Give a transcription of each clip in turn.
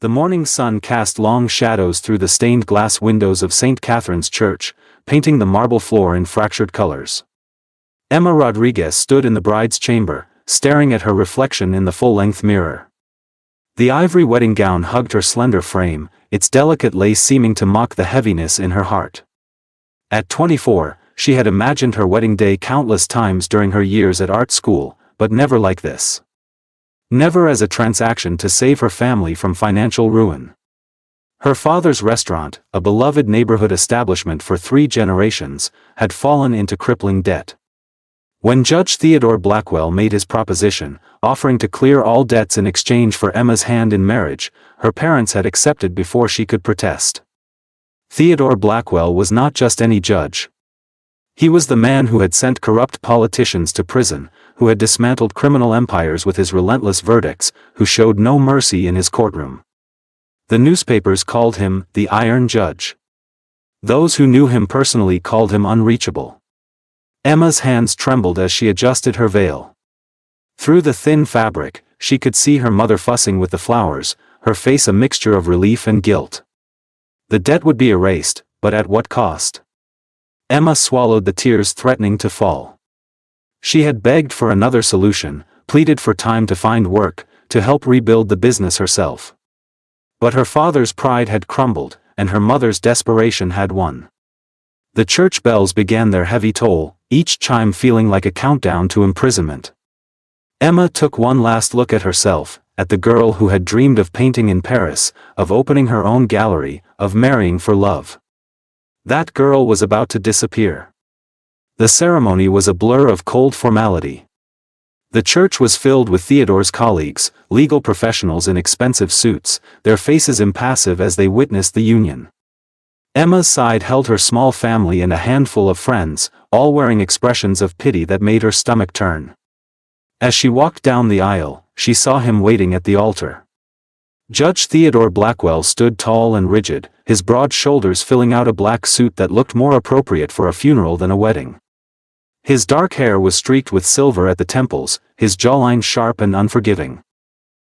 The morning sun cast long shadows through the stained glass windows of St. Catherine's Church, painting the marble floor in fractured colors. Emma Rodriguez stood in the bride's chamber, staring at her reflection in the full-length mirror. The ivory wedding gown hugged her slender frame, its delicate lace seeming to mock the heaviness in her heart. At 24, she had imagined her wedding day countless times during her years at art school, but never like this. Never as a transaction to save her family from financial ruin. Her father's restaurant, a beloved neighborhood establishment for 3 generations, had fallen into crippling debt. When Judge Theodore Blackwell made his proposition, offering to clear all debts in exchange for Emma's hand in marriage, her parents had accepted before she could protest. Theodore Blackwell was not just any judge. He was the man who had sent corrupt politicians to prison, who had dismantled criminal empires with his relentless verdicts, who showed no mercy in his courtroom. The newspapers called him the Iron Judge. Those who knew him personally called him unreachable. Emma's hands trembled as she adjusted her veil. Through the thin fabric, she could see her mother fussing with the flowers, her face a mixture of relief and guilt. The debt would be erased, but at what cost? Emma swallowed the tears threatening to fall. She had begged for another solution, pleaded for time to find work, to help rebuild the business herself. But her father's pride had crumbled, and her mother's desperation had won. The church bells began their heavy toll, each chime feeling like a countdown to imprisonment. Emma took one last look at herself, at the girl who had dreamed of painting in Paris, of opening her own gallery, of marrying for love. That girl was about to disappear. The ceremony was a blur of cold formality. The church was filled with Theodore's colleagues, legal professionals in expensive suits, their faces impassive as they witnessed the union. Emma's side held her small family and a handful of friends, all wearing expressions of pity that made her stomach turn. As she walked down the aisle, she saw him waiting at the altar. Judge Theodore Blackwell stood tall and rigid, his broad shoulders filling out a black suit that looked more appropriate for a funeral than a wedding. His dark hair was streaked with silver at the temples, his jawline sharp and unforgiving.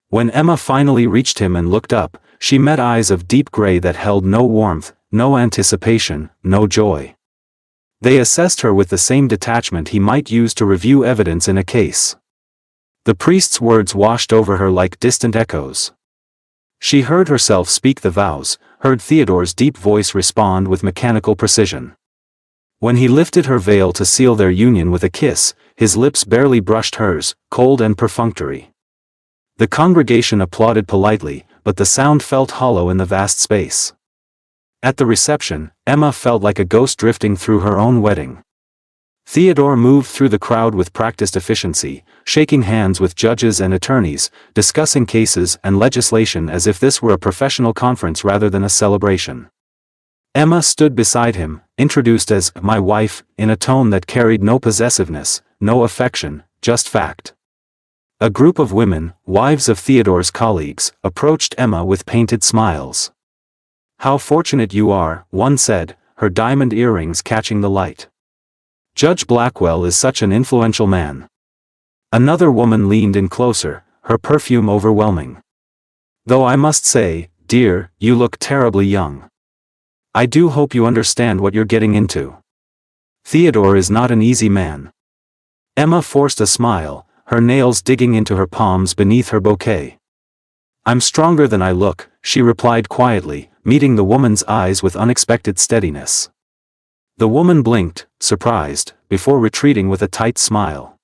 When Emma finally reached him and looked up, she met eyes of deep gray that held no warmth, no anticipation, no joy. They assessed her with the same detachment he might use to review evidence in a case. The priest's words washed over her like distant echoes. She heard herself speak the vows, heard Theodore's deep voice respond with mechanical precision. When he lifted her veil to seal their union with a kiss, his lips barely brushed hers, cold and perfunctory. The congregation applauded politely, but the sound felt hollow in the vast space. At the reception, Emma felt like a ghost drifting through her own wedding. Theodore moved through the crowd with practiced efficiency, shaking hands with judges and attorneys, discussing cases and legislation as if this were a professional conference rather than a celebration. Emma stood beside him, introduced as "my wife," in a tone that carried no possessiveness, no affection, just fact. A group of women, wives of Theodore's colleagues, approached Emma with painted smiles. "How fortunate you are," one said, her diamond earrings catching the light. "Judge Blackwell is such an influential man." Another woman leaned in closer, her perfume overwhelming. "Though I must say, dear, you look terribly young. I do hope you understand what you're getting into. Theodore is not an easy man." Emma forced a smile, her nails digging into her palms beneath her bouquet. "I'm stronger than I look," she replied quietly, meeting the woman's eyes with unexpected steadiness. The woman blinked, surprised, before retreating with a tight smile.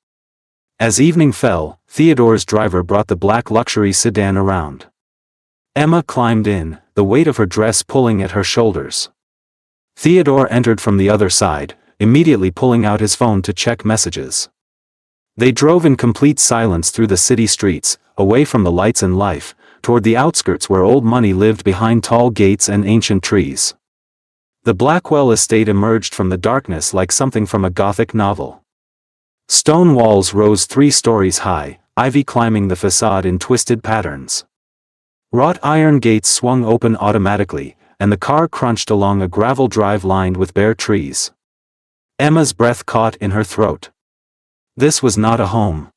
As evening fell, Theodore's driver brought the black luxury sedan around. Emma climbed in, the weight of her dress pulling at her shoulders. Theodore entered from the other side, immediately pulling out his phone to check messages. They drove in complete silence through the city streets, away from the lights and life, toward the outskirts where old money lived behind tall gates and ancient trees. The Blackwell estate emerged from the darkness like something from a Gothic novel. Stone walls rose 3 stories high, ivy climbing the facade in twisted patterns. Wrought iron gates swung open automatically, and the car crunched along a gravel drive lined with bare trees. Emma's breath caught in her throat. This was not a home.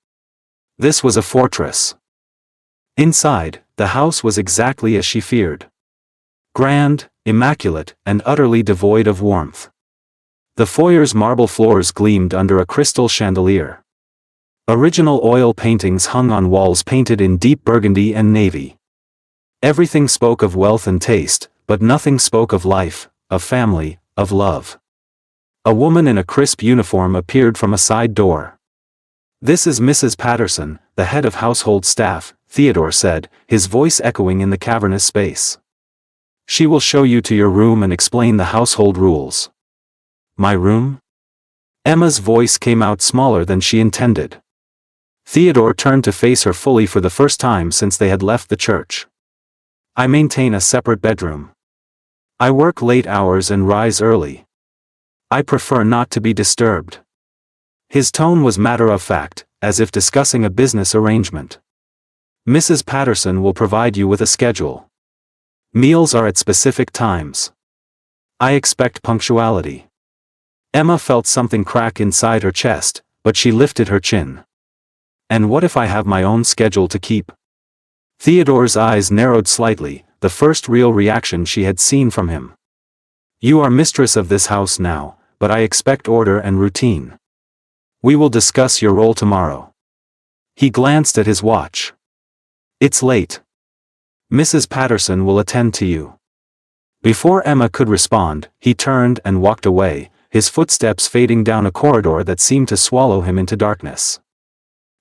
This was a fortress. Inside, The house was exactly as she feared. Grand, immaculate, and utterly devoid of warmth. The foyer's marble floors gleamed under a crystal chandelier. Original oil paintings hung on walls painted in deep burgundy and navy. Everything spoke of wealth and taste, but nothing spoke of life, of family, of love. A woman in a crisp uniform appeared from a side door. "This is Mrs. Patterson, the head of household staff," Theodore said, his voice echoing in the cavernous space. "She will show you to your room and explain the household rules." "My room?" Emma's voice came out smaller than she intended. Theodore turned to face her fully for the first time since they had left the church. "I maintain a separate bedroom. I work late hours and rise early. I prefer not to be disturbed." His tone was matter-of-fact, as if discussing a business arrangement. "Mrs. Patterson will provide you with a schedule. Meals are at specific times. I expect punctuality." Emma felt something crack inside her chest, but she lifted her chin. "And what if I have my own schedule to keep?" Theodore's eyes narrowed slightly, the first real reaction she had seen from him. "You are mistress of this house now, but I expect order and routine. We will discuss your role tomorrow." He glanced at his watch. "It's late. Mrs. Patterson will attend to you." Before Emma could respond, he turned and walked away, his footsteps fading down a corridor that seemed to swallow him into darkness.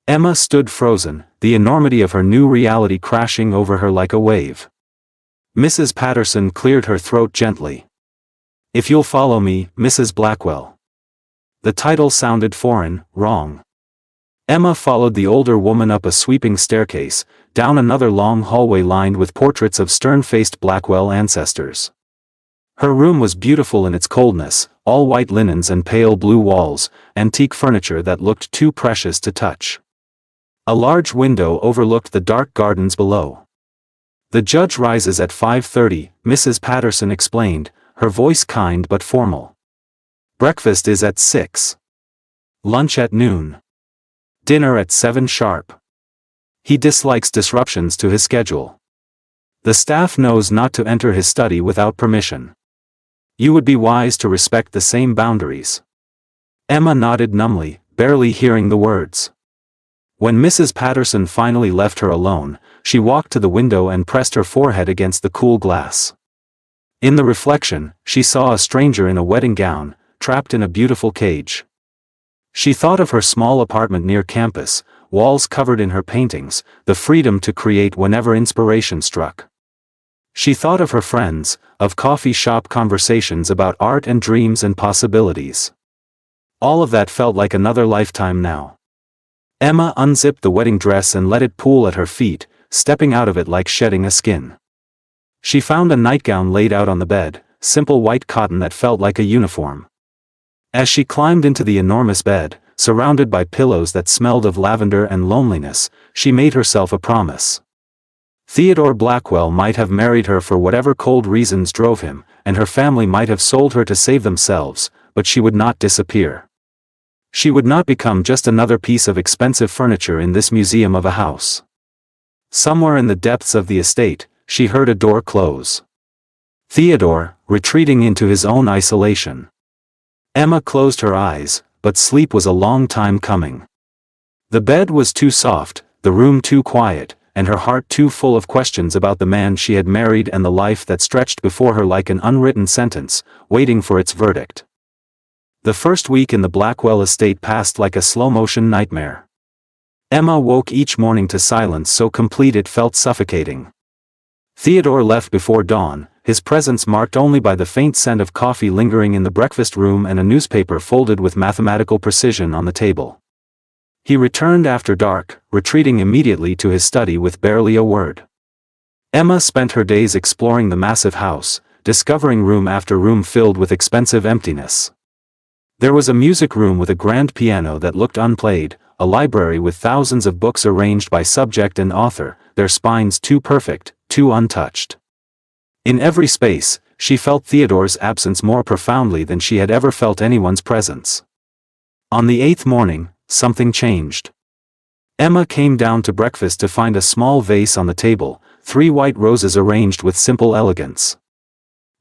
Emma stood frozen, the enormity of her new reality crashing over her like a wave. Mrs. Patterson cleared her throat gently. "If you'll follow me, Mrs. Blackwell." The title sounded foreign, wrong. Emma followed the older woman up a sweeping staircase, down another long hallway lined with portraits of stern-faced Blackwell ancestors. Her room was beautiful in its coldness, all white linens and pale blue walls, antique furniture that looked too precious to touch. A large window overlooked the dark gardens below. "The judge rises at 5:30, Mrs. Patterson explained, her voice kind but formal. "Breakfast is at 6. Lunch at noon. Dinner at 7 sharp. He dislikes disruptions to his schedule. The staff knows not to enter his study without permission. You would be wise to respect the same boundaries." Emma nodded numbly, barely hearing the words. When Mrs. Patterson finally left her alone, she walked to the window and pressed her forehead against the cool glass. In the reflection, she saw a stranger in a wedding gown, trapped in a beautiful cage. She thought of her small apartment near campus, walls covered in her paintings, the freedom to create whenever inspiration struck. She thought of her friends, of coffee shop conversations about art and dreams and possibilities. All of that felt like another lifetime now. Emma unzipped the wedding dress and let it pool at her feet, stepping out of it like shedding a skin. She found a nightgown laid out on the bed, simple white cotton that felt like a uniform. As she climbed into the enormous bed, surrounded by pillows that smelled of lavender and loneliness, she made herself a promise. Theodore Blackwell might have married her for whatever cold reasons drove him, and her family might have sold her to save themselves, but she would not disappear. She would not become just another piece of expensive furniture in this museum of a house. Somewhere in the depths of the estate, she heard a door close. Theodore, retreating into his own isolation. Emma closed her eyes, but sleep was a long time coming. The bed was too soft, the room too quiet, and her heart too full of questions about the man she had married and the life that stretched before her like an unwritten sentence, waiting for its verdict. The first week in the Blackwell estate passed like a slow-motion nightmare. Emma woke each morning to silence so complete it felt suffocating. Theodore left before dawn, his presence marked only by the faint scent of coffee lingering in the breakfast room and a newspaper folded with mathematical precision on the table. He returned after dark, retreating immediately to his study with barely a word. Emma spent her days exploring the massive house, discovering room after room filled with expensive emptiness. There was a music room with a grand piano that looked unplayed, a library with thousands of books arranged by subject and author, their spines too perfect, too untouched. In every space, she felt Theodore's absence more profoundly than she had ever felt anyone's presence. On the 8th morning, something changed. Emma came down to breakfast to find a small vase on the table, 3 white roses arranged with simple elegance.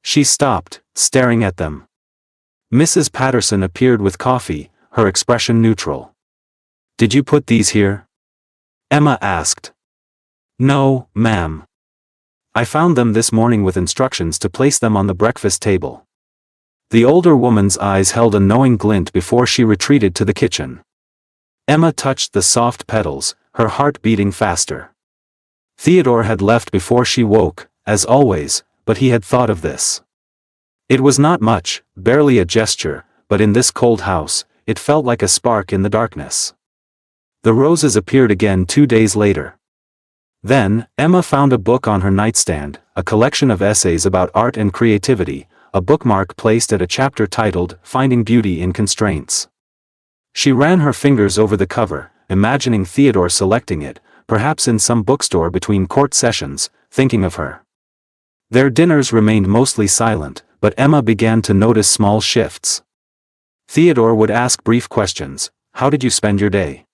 She stopped, staring at them. Mrs. Patterson appeared with coffee, her expression neutral. "Did you put these here?" Emma asked. "No, ma'am. I found them this morning with instructions to place them on the breakfast table." The older woman's eyes held a knowing glint before she retreated to the kitchen. Emma touched the soft petals, her heart beating faster. Theodore had left before she woke, as always, but he had thought of this. It was not much, barely a gesture, but in this cold house, it felt like a spark in the darkness. The roses appeared again 2 days later. Then, Emma found a book on her nightstand, a collection of essays about art and creativity, a bookmark placed at a chapter titled "Finding Beauty in Constraints." She ran her fingers over the cover, imagining Theodore selecting it, perhaps in some bookstore between court sessions, thinking of her. Their dinners remained mostly silent, but Emma began to notice small shifts. Theodore would ask brief questions. "How did you spend your day?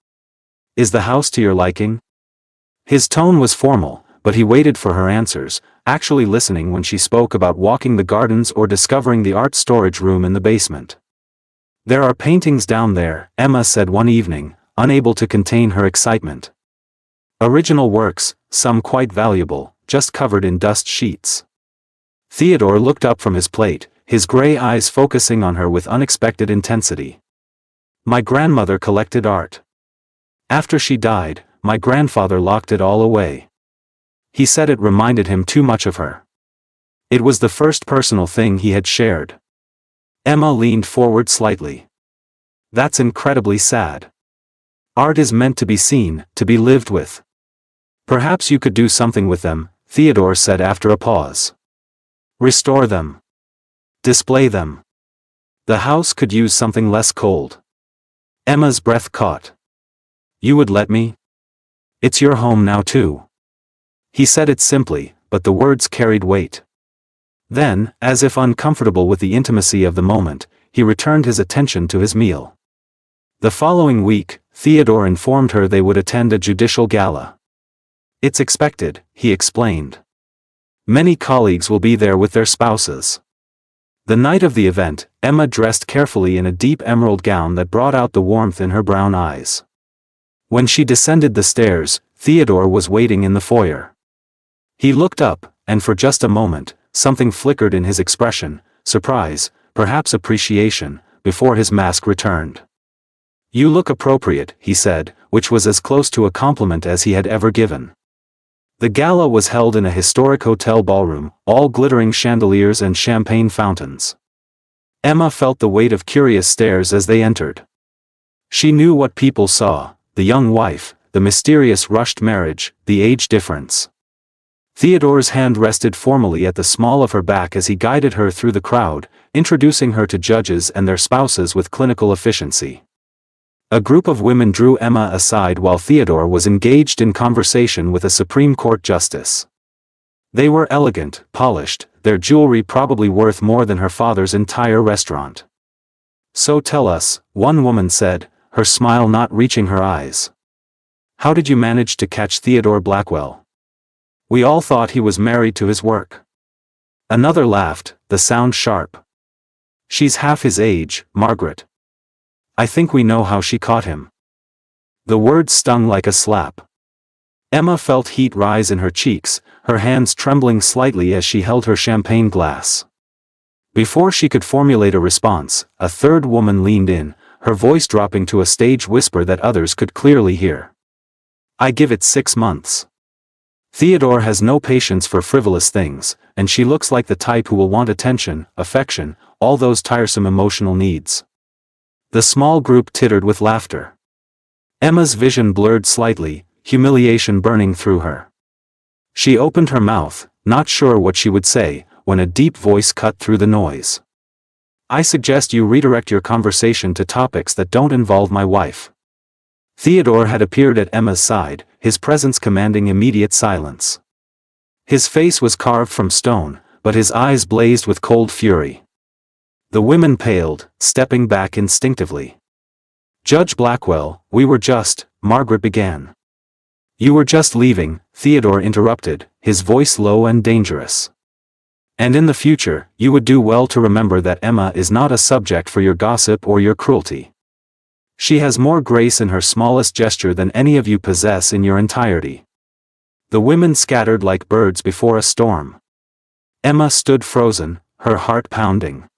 Is the house to your liking?" His tone was formal, but he waited for her answers, actually listening when she spoke about walking the gardens or discovering the art storage room in the basement. "There are paintings down there," Emma said one evening, unable to contain her excitement. "Original works, some quite valuable, just covered in dust sheets." Theodore looked up from his plate, his gray eyes focusing on her with unexpected intensity. "My grandmother collected art. After she died, my grandfather locked it all away. He said it reminded him too much of her. It was the first personal thing he had shared." Emma leaned forward slightly. "That's incredibly sad. Art is meant to be seen, to be lived with. Perhaps you could do something with them," Theodore said after a pause. "Restore them. Display them. The house could use something less cold." Emma's breath caught. "You would let me? It's your home now too." He said it simply, but the words carried weight. Then, as if uncomfortable with the intimacy of the moment, he returned his attention to his meal. The following week, Theodore informed her they would attend a judicial gala. "It's expected," he explained. "Many colleagues will be there with their spouses." The night of the event, Emma dressed carefully in a deep emerald gown that brought out the warmth in her brown eyes. When she descended the stairs, Theodore was waiting in the foyer. He looked up, and for just a moment, something flickered in his expression, surprise, perhaps appreciation, before his mask returned. "You look appropriate," he said, which was as close to a compliment as he had ever given. The gala was held in a historic hotel ballroom, all glittering chandeliers and champagne fountains. Emma felt the weight of curious stares as they entered. She knew what people saw: the young wife, the mysterious rushed marriage, the age difference. Theodore's hand rested formally at the small of her back as he guided her through the crowd, introducing her to judges and their spouses with clinical efficiency. A group of women drew Emma aside while Theodore was engaged in conversation with a Supreme Court justice. They were elegant, polished, their jewelry probably worth more than her father's entire restaurant. "So tell us," one woman said, her smile not reaching her eyes. "How did you manage to catch Theodore Blackwell? We all thought he was married to his work." Another laughed, the sound sharp. "She's half his age, Margaret. I think we know how she caught him." The words stung like a slap. Emma felt heat rise in her cheeks, her hands trembling slightly as she held her champagne glass. Before she could formulate a response, a third woman leaned in, her voice dropping to a stage whisper that others could clearly hear. "I give it 6 months. Theodore has no patience for frivolous things, and she looks like the type who will want attention, affection, all those tiresome emotional needs." The small group tittered with laughter. Emma's vision blurred slightly, humiliation burning through her. She opened her mouth, not sure what she would say, when a deep voice cut through the noise. "I suggest you redirect your conversation to topics that don't involve my wife." Theodore had appeared at Emma's side, his presence commanding immediate silence. His face was carved from stone, but his eyes blazed with cold fury. The women paled, stepping back instinctively. "Judge Blackwell, we were just," Margaret began. You were just leaving, Theodore interrupted, his voice low and dangerous. And in the future, you would do well to remember that Emma is not a subject for your gossip or your cruelty. She has more grace in her smallest gesture than any of you possess in your entirety. The women scattered like birds before a storm. Emma stood frozen, her heart pounding.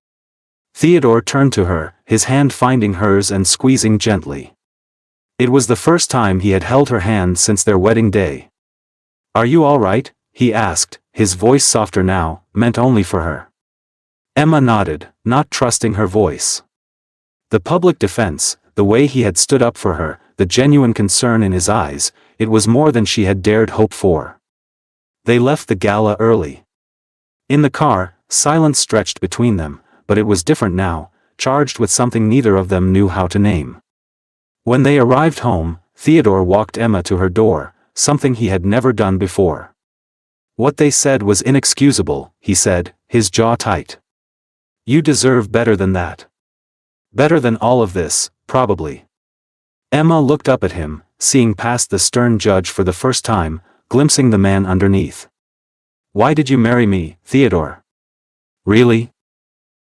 Theodore turned to her, his hand finding hers and squeezing gently. It was the first time he had held her hand since their wedding day. "Are you all right?" he asked, his voice softer now, meant only for her. Emma nodded, not trusting her voice. The public defense, the way he had stood up for her, the genuine concern in his eyes, it was more than she had dared hope for. They left the gala early. In the car, silence stretched between them, but it was different now, charged with something neither of them knew how to name. When they arrived home, Theodore walked Emma to her door, something he had never done before. "What they said was inexcusable," he said, his jaw tight. "You deserve better than that. Better than all of this, probably." Emma looked up at him, seeing past the stern judge for the first time, glimpsing the man underneath. "Why did you marry me, Theodore?" "Really?"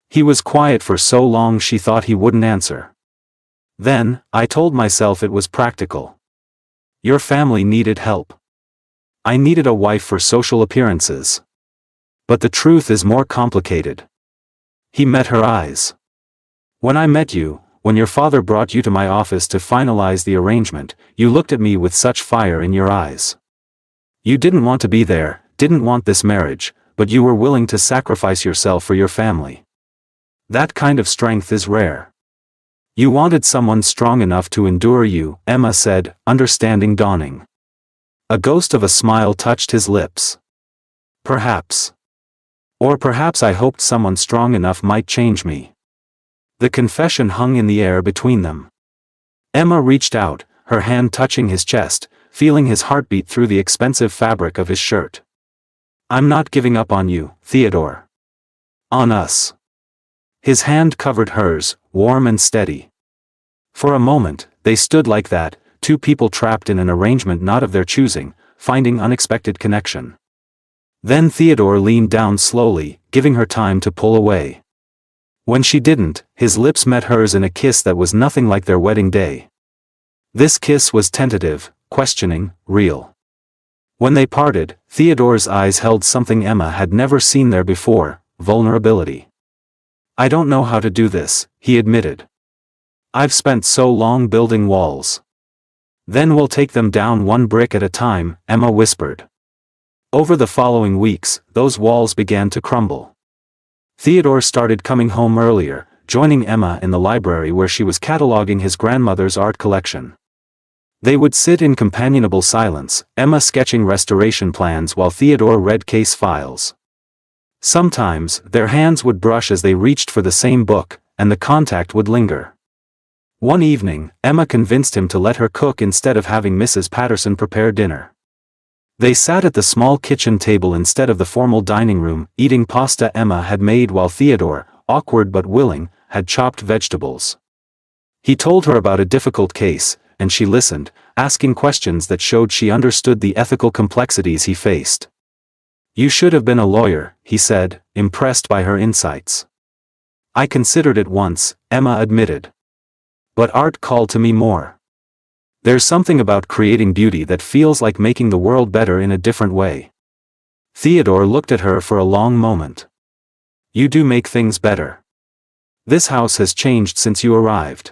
He was quiet for so long she thought he wouldn't answer. "Then, I told myself it was practical. Your family needed help. I needed a wife for social appearances. But the truth is more complicated." He met her eyes. "When I met you, when your father brought you to my office to finalize the arrangement, you looked at me with such fire in your eyes. You didn't want to be there, didn't want this marriage, but you were willing to sacrifice yourself for your family. That kind of strength is rare. You wanted someone strong enough to endure you," Emma said, understanding dawning. A ghost of a smile touched his lips. "Perhaps. Or perhaps I hoped someone strong enough might change me." The confession hung in the air between them. Emma reached out, her hand touching his chest, feeling his heartbeat through the expensive fabric of his shirt. "I'm not giving up on you, Theodore. On us." His hand covered hers, warm and steady. For a moment, they stood like that, two people trapped in an arrangement not of their choosing, finding unexpected connection. Then Theodore leaned down slowly, giving her time to pull away. When she didn't, his lips met hers in a kiss that was nothing like their wedding day. This kiss was tentative, questioning, real. When they parted, Theodore's eyes held something Emma had never seen there before: vulnerability. "I don't know how to do this," he admitted. "I've spent so long building walls." "Then we'll take them down one brick at a time," Emma whispered. Over the following weeks, those walls began to crumble. Theodore started coming home earlier, joining Emma in the library where she was cataloging his grandmother's art collection. They would sit in companionable silence, Emma sketching restoration plans while Theodore read case files. Sometimes, their hands would brush as they reached for the same book, and the contact would linger. One evening, Emma convinced him to let her cook instead of having Mrs. Patterson prepare dinner. They sat at the small kitchen table instead of the formal dining room, eating pasta Emma had made while Theodore, awkward but willing, had chopped vegetables. He told her about a difficult case, and she listened, asking questions that showed she understood the ethical complexities he faced. "You should have been a lawyer," he said, impressed by her insights. "I considered it once," Emma admitted. "But art called to me more. There's something about creating beauty that feels like making the world better in a different way." Theodore looked at her for a long moment. "You do make things better. This house has changed since you arrived."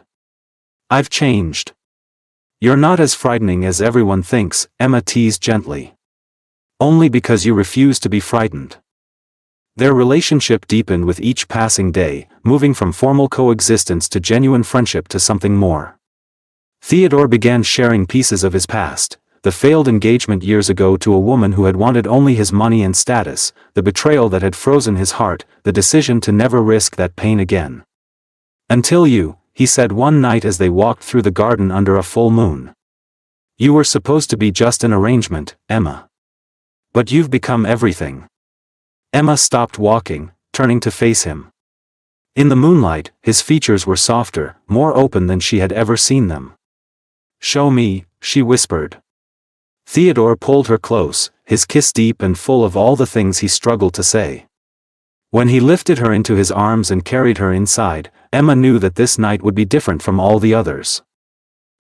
"I've changed." "You're not as frightening as everyone thinks," Emma teased gently. "Only because you refuse to be frightened." Their relationship deepened with each passing day, moving from formal coexistence to genuine friendship to something more. Theodore began sharing pieces of his past: the failed engagement years ago to a woman who had wanted only his money and status, the betrayal that had frozen his heart, the decision to never risk that pain again. "Until you," he said one night as they walked through the garden under a full moon. "You were supposed to be just an arrangement, Emma. But you've become everything." Emma stopped walking, turning to face him. In the moonlight, his features were softer, more open than she had ever seen them. "Show me," she whispered. Theodore pulled her close, his kiss deep and full of all the things he struggled to say. When he lifted her into his arms and carried her inside, Emma knew that this night would be different from all the others.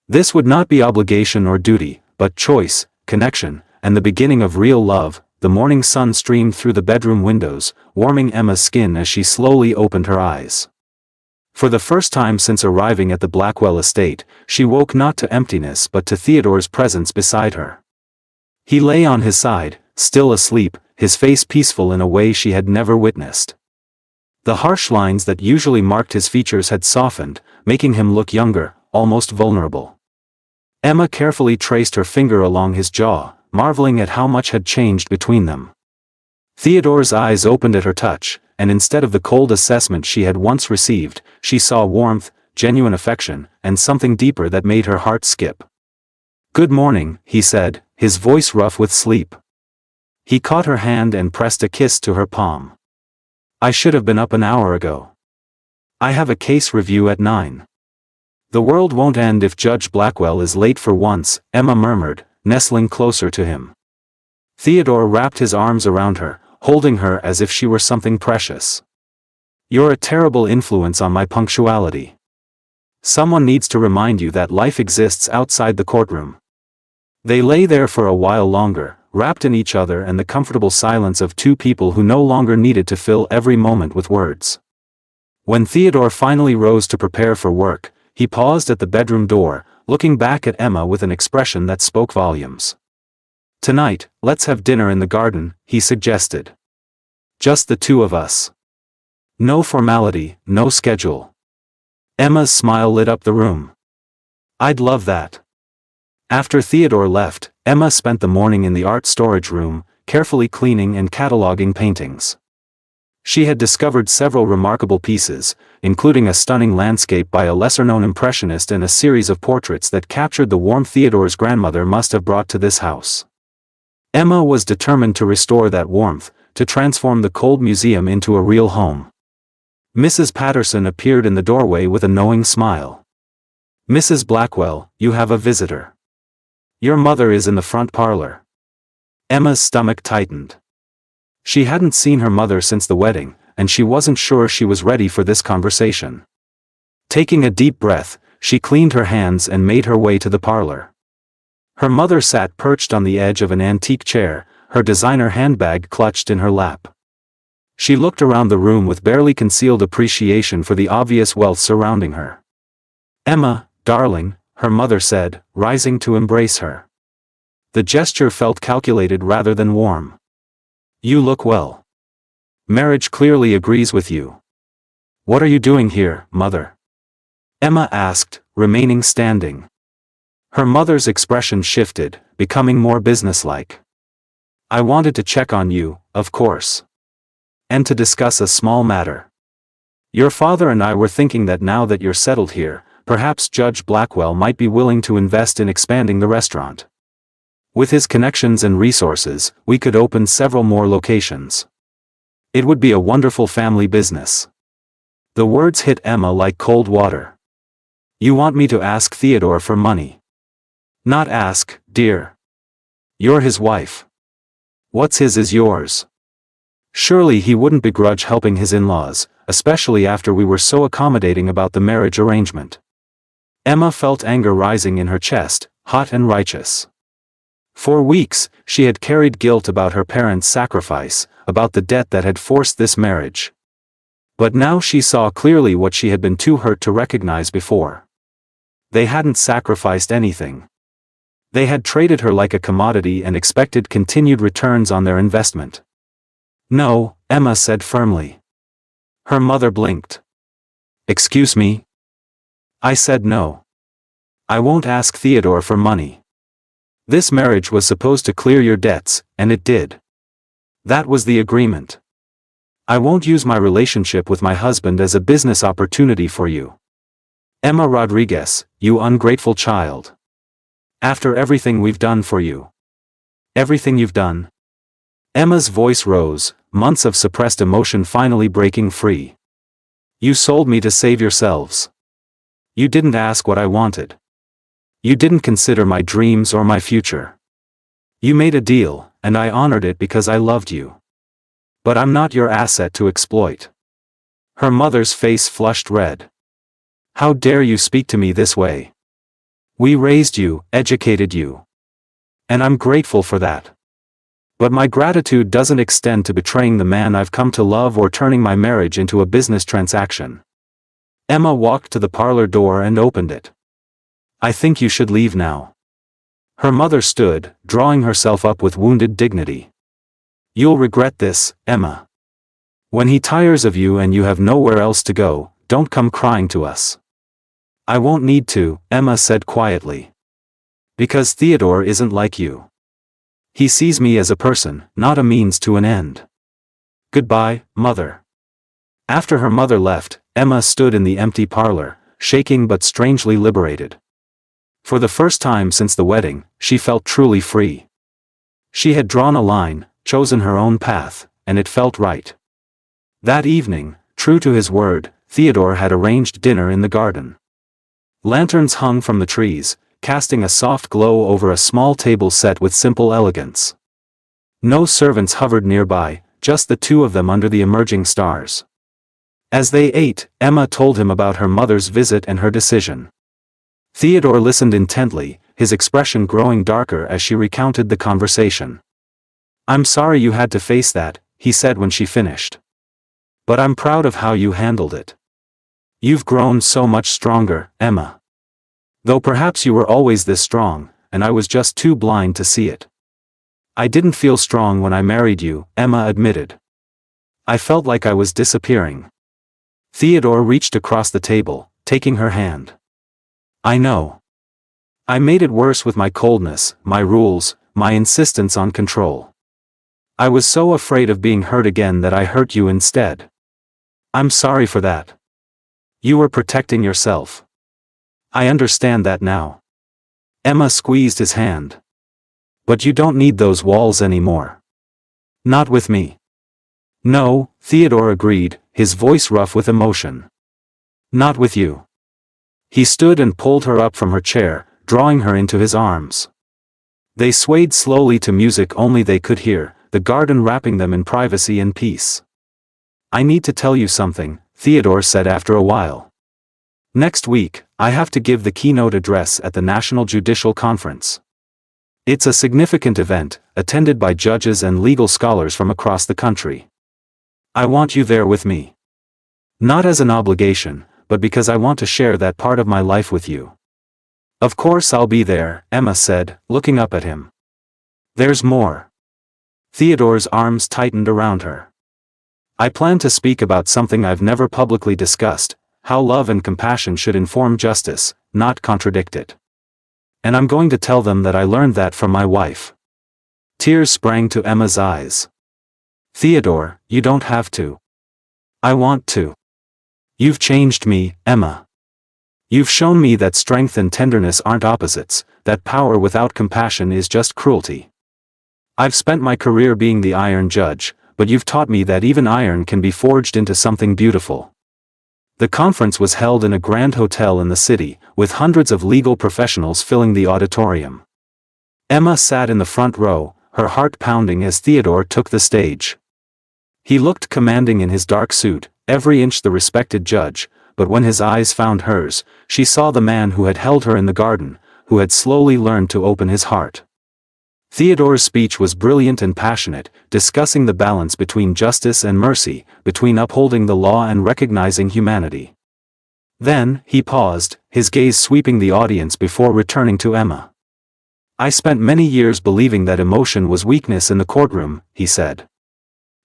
This would not be obligation or duty, but choice, connection, and the beginning of real love. The morning sun streamed through the bedroom windows, warming Emma's skin as she slowly opened her eyes. For the first time since arriving at the Blackwell estate, she woke not to emptiness but to Theodore's presence beside her. He lay on his side, still asleep, his face peaceful in a way she had never witnessed. The harsh lines that usually marked his features had softened, making him look younger, almost vulnerable. Emma carefully traced her finger along his jaw, marveling at how much had changed between them. Theodore's eyes opened at her touch, and instead of the cold assessment she had once received, she saw warmth, genuine affection, and something deeper that made her heart skip. "Good morning," he said, his voice rough with sleep. He caught her hand and pressed a kiss to her palm. "I should have been up an hour ago. I have a case review at 9. "The world won't end if Judge Blackwell is late for once," Emma murmured, nestling closer to him. Theodore wrapped his arms around her, holding her as if she were something precious. "You're a terrible influence on my punctuality. Someone needs to remind you that life exists outside the courtroom." They lay there for a while longer, wrapped in each other and the comfortable silence of two people who no longer needed to fill every moment with words. When Theodore finally rose to prepare for work, he paused at the bedroom door, looking back at Emma with an expression that spoke volumes. "Tonight, let's have dinner in the garden," he suggested. "Just the two of us. No formality, no schedule." Emma's smile lit up the room. "I'd love that." After Theodore left, Emma spent the morning in the art storage room, carefully cleaning and cataloging paintings. She had discovered several remarkable pieces, including a stunning landscape by a lesser-known impressionist and a series of portraits that captured the warmth Theodore's grandmother must have brought to this house. Emma was determined to restore that warmth, to transform the cold museum into a real home. Mrs. Patterson appeared in the doorway with a knowing smile. "Mrs. Blackwell, you have a visitor. Your mother is in the front parlor." Emma's stomach tightened. She hadn't seen her mother since the wedding, and she wasn't sure she was ready for this conversation. Taking a deep breath, she cleaned her hands and made her way to the parlor. Her mother sat perched on the edge of an antique chair, her designer handbag clutched in her lap. She looked around the room with barely concealed appreciation for the obvious wealth surrounding her. "Emma, darling," her mother said, rising to embrace her. The gesture felt calculated rather than warm. "You look well. Marriage clearly agrees with you." "What are you doing here, Mother?" Emma asked, remaining standing. Her mother's expression shifted, becoming more businesslike. "I wanted to check on you, of course. And to discuss a small matter. Your father and I were thinking that now that you're settled here, perhaps Judge Blackwell might be willing to invest in expanding the restaurant. With his connections and resources, we could open several more locations. It would be a wonderful family business." The words hit Emma like cold water. "You want me to ask Theodore for money?" "Not ask, dear. You're his wife. What's his is yours. Surely he wouldn't begrudge helping his in-laws, especially after we were so accommodating about the marriage arrangement." Emma felt anger rising in her chest, hot and righteous. For weeks, she had carried guilt about her parents' sacrifice, about the debt that had forced this marriage. But now she saw clearly what she had been too hurt to recognize before. They hadn't sacrificed anything. They had traded her like a commodity and expected continued returns on their investment. "No," Emma said firmly. Her mother blinked. "Excuse me?" "I said no. I won't ask Theodore for money. This marriage was supposed to clear your debts, and it did. That was the agreement. I won't use my relationship with my husband as a business opportunity for you. Emma Rodriguez, you ungrateful child. After everything we've done for you. Everything you've done." Emma's voice rose, months of suppressed emotion finally breaking free. "You sold me to save yourselves. You didn't ask what I wanted. You didn't consider my dreams or my future. You made a deal, and I honored it because I loved you. But I'm not your asset to exploit. Her mother's face flushed red. How dare you speak to me this way? We raised you, educated you. And I'm grateful for that. But my gratitude doesn't extend to betraying the man I've come to love or turning my marriage into a business transaction. Emma walked to the parlor door and opened it. I think you should leave now. Her mother stood, drawing herself up with wounded dignity. You'll regret this, Emma. When he tires of you and you have nowhere else to go, don't come crying to us. I won't need to, Emma said quietly. Because Theodore isn't like you. He sees me as a person, not a means to an end. Goodbye, Mother. After her mother left, Emma stood in the empty parlor, shaking but strangely liberated. For the first time since the wedding, she felt truly free. She had drawn a line, chosen her own path, and it felt right. That evening, true to his word, Theodore had arranged dinner in the garden. Lanterns hung from the trees, casting a soft glow over a small table set with simple elegance. No servants hovered nearby, just the two of them under the emerging stars. As they ate, Emma told him about her mother's visit and her decision. Theodore listened intently, his expression growing darker as she recounted the conversation. I'm sorry you had to face that, he said when she finished. But I'm proud of how you handled it. You've grown so much stronger, Emma. Though perhaps you were always this strong, and I was just too blind to see it. I didn't feel strong when I married you, Emma admitted. I felt like I was disappearing. Theodore reached across the table, taking her hand. I know. I made it worse with my coldness, my rules, my insistence on control. I was so afraid of being hurt again that I hurt you instead. I'm sorry for that. You were protecting yourself. I understand that now. Emma squeezed his hand. But you don't need those walls anymore. Not with me. No, Theodore agreed, his voice rough with emotion. Not with you. He stood and pulled her up from her chair, drawing her into his arms. They swayed slowly to music only they could hear, the garden wrapping them in privacy and peace. I need to tell you something, Theodore said after a while. Next week, I have to give the keynote address at the National Judicial Conference. It's a significant event, attended by judges and legal scholars from across the country. I want you there with me. Not as an obligation, but because I want to share that part of my life with you. Of course I'll be there, Emma said, looking up at him. There's more. Theodore's arms tightened around her. I plan to speak about something I've never publicly discussed, how love and compassion should inform justice, not contradict it. And I'm going to tell them that I learned that from my wife. Tears sprang to Emma's eyes. Theodore, you don't have to. I want to. You've changed me, Emma. You've shown me that strength and tenderness aren't opposites, that power without compassion is just cruelty. I've spent my career being the iron judge, but you've taught me that even iron can be forged into something beautiful. The conference was held in a grand hotel in the city, with hundreds of legal professionals filling the auditorium. Emma sat in the front row, her heart pounding as Theodore took the stage. He looked commanding in his dark suit, every inch the respected judge, but when his eyes found hers, she saw the man who had held her in the garden, who had slowly learned to open his heart. Theodore's speech was brilliant and passionate, discussing the balance between justice and mercy, between upholding the law and recognizing humanity. Then, he paused, his gaze sweeping the audience before returning to Emma. I spent many years believing that emotion was weakness in the courtroom, he said.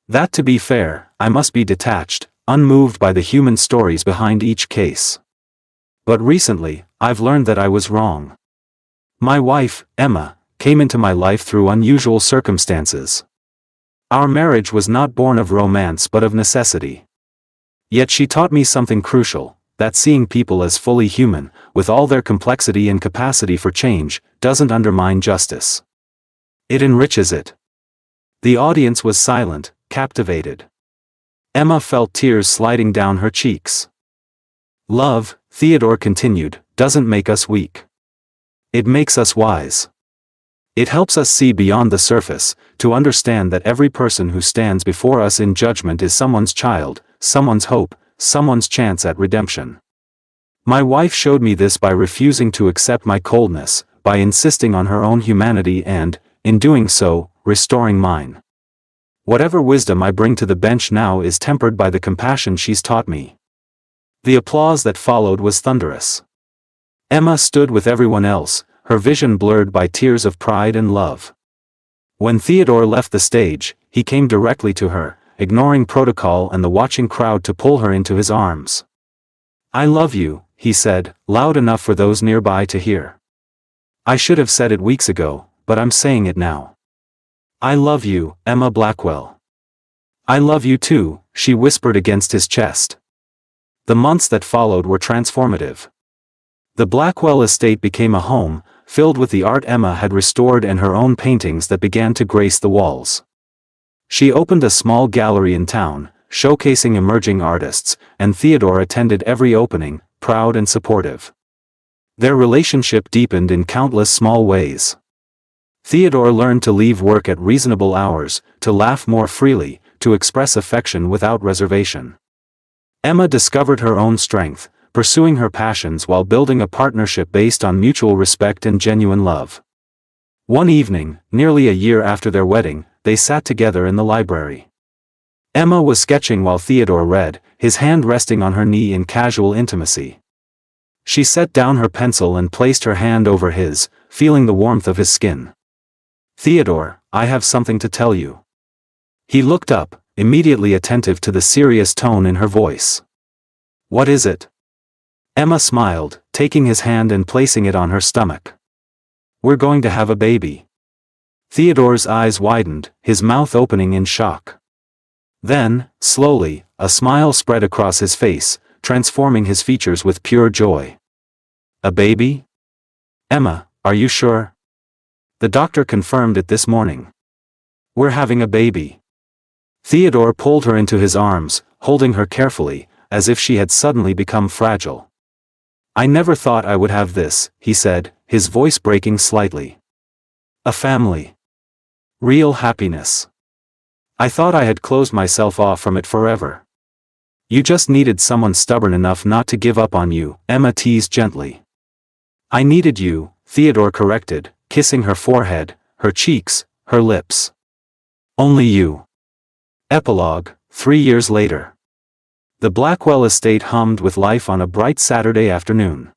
That to be fair, I must be detached, unmoved by the human stories behind each case. But recently, I've learned that I was wrong. My wife, Emma, came into my life through unusual circumstances. Our marriage was not born of romance but of necessity. Yet she taught me something crucial, that seeing people as fully human, with all their complexity and capacity for change, doesn't undermine justice. It enriches it. The audience was silent, captivated. Emma felt tears sliding down her cheeks. Love, Theodore continued, doesn't make us weak. It makes us wise. It helps us see beyond the surface, to understand that every person who stands before us in judgment is someone's child, someone's hope, someone's chance at redemption. My wife showed me this by refusing to accept my coldness, by insisting on her own humanity and, in doing so, restoring mine. Whatever wisdom I bring to the bench now is tempered by the compassion she's taught me." The applause that followed was thunderous. Emma stood with everyone else, her vision blurred by tears of pride and love. When Theodore left the stage, he came directly to her, ignoring protocol and the watching crowd to pull her into his arms. "I love you," he said, loud enough for those nearby to hear. "I should have said it weeks ago, but I'm saying it now. I love you, Emma Blackwell." "I love you too," she whispered against his chest. The months that followed were transformative. The Blackwell estate became a home, filled with the art Emma had restored and her own paintings that began to grace the walls. She opened a small gallery in town, showcasing emerging artists, and Theodore attended every opening, proud and supportive. Their relationship deepened in countless small ways. Theodore learned to leave work at reasonable hours, to laugh more freely, to express affection without reservation. Emma discovered her own strength, pursuing her passions while building a partnership based on mutual respect and genuine love. One evening, nearly a year after their wedding, they sat together in the library. Emma was sketching while Theodore read, his hand resting on her knee in casual intimacy. She set down her pencil and placed her hand over his, feeling the warmth of his skin. "Theodore, I have something to tell you." He looked up, immediately attentive to the serious tone in her voice. "What is it?" Emma smiled, taking his hand and placing it on her stomach. "We're going to have a baby." Theodore's eyes widened, his mouth opening in shock. Then, slowly, a smile spread across his face, transforming his features with pure joy. "A baby? Emma, are you sure? The doctor confirmed it this morning. We're having a baby." Theodore pulled her into his arms, holding her carefully, as if she had suddenly become fragile. "I never thought I would have this," he said, his voice breaking slightly. "A family. Real happiness. I thought I had closed myself off from it forever." "You just needed someone stubborn enough not to give up on you," Emma teased gently. "I needed you," Theodore corrected, kissing her forehead, her cheeks, her lips. "Only you." Epilogue, 3 years later. The Blackwell estate hummed with life on a bright Saturday afternoon.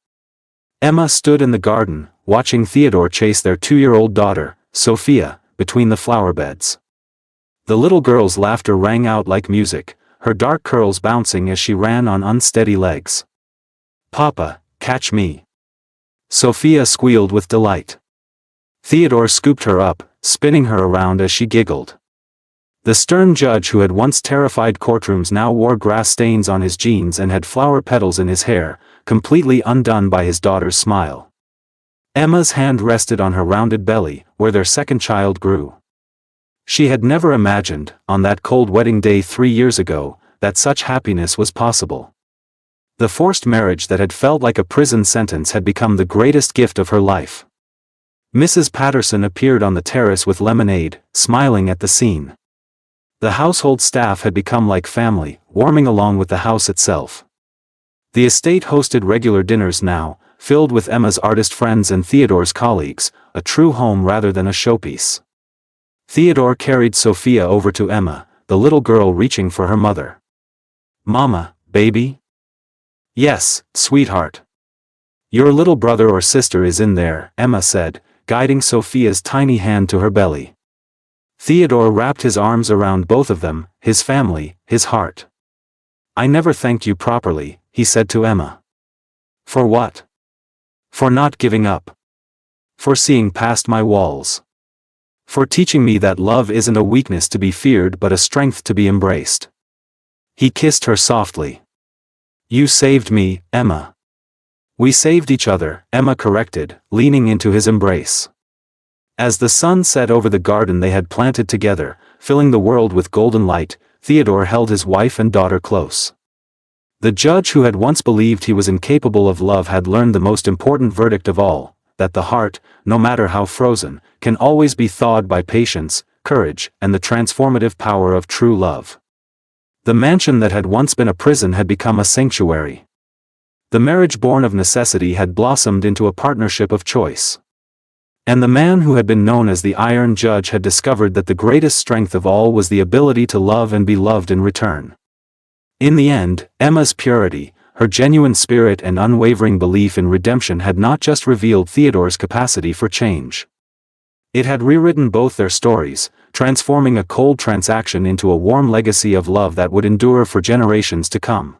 Emma stood in the garden, watching Theodore chase their 2-year-old daughter, Sophia, between the flower beds. The little girl's laughter rang out like music, her dark curls bouncing as she ran on unsteady legs. "Papa, catch me." Sophia squealed with delight. Theodore scooped her up, spinning her around as she giggled. The stern judge who had once terrified courtrooms now wore grass stains on his jeans and had flower petals in his hair, completely undone by his daughter's smile. Emma's hand rested on her rounded belly, where their second child grew. She had never imagined, on that cold wedding day 3 years ago, that such happiness was possible. The forced marriage that had felt like a prison sentence had become the greatest gift of her life. Mrs. Patterson appeared on the terrace with lemonade, smiling at the scene. The household staff had become like family, warming along with the house itself. The estate hosted regular dinners now, filled with Emma's artist friends and Theodore's colleagues, a true home rather than a showpiece. Theodore carried Sophia over to Emma, the little girl reaching for her mother. "Mama, baby?" "Yes, sweetheart. Your little brother or sister is in there," Emma said, guiding Sophia's tiny hand to her belly. Theodore wrapped his arms around both of them, his family, his heart. "I never thanked you properly," he said to Emma. "For what?" "For not giving up. For seeing past my walls. For teaching me that love isn't a weakness to be feared but a strength to be embraced." He kissed her softly. "You saved me, Emma." "We saved each other," Emma corrected, leaning into his embrace. As the sun set over the garden they had planted together, filling the world with golden light, Theodore held his wife and daughter close. The judge who had once believed he was incapable of love had learned the most important verdict of all: that the heart, no matter how frozen, can always be thawed by patience, courage, and the transformative power of true love. The mansion that had once been a prison had become a sanctuary. The marriage born of necessity had blossomed into a partnership of choice. And the man who had been known as the Iron Judge had discovered that the greatest strength of all was the ability to love and be loved in return. In the end, Emma's purity, her genuine spirit and unwavering belief in redemption had not just revealed Theodore's capacity for change. It had rewritten both their stories, transforming a cold transaction into a warm legacy of love that would endure for generations to come.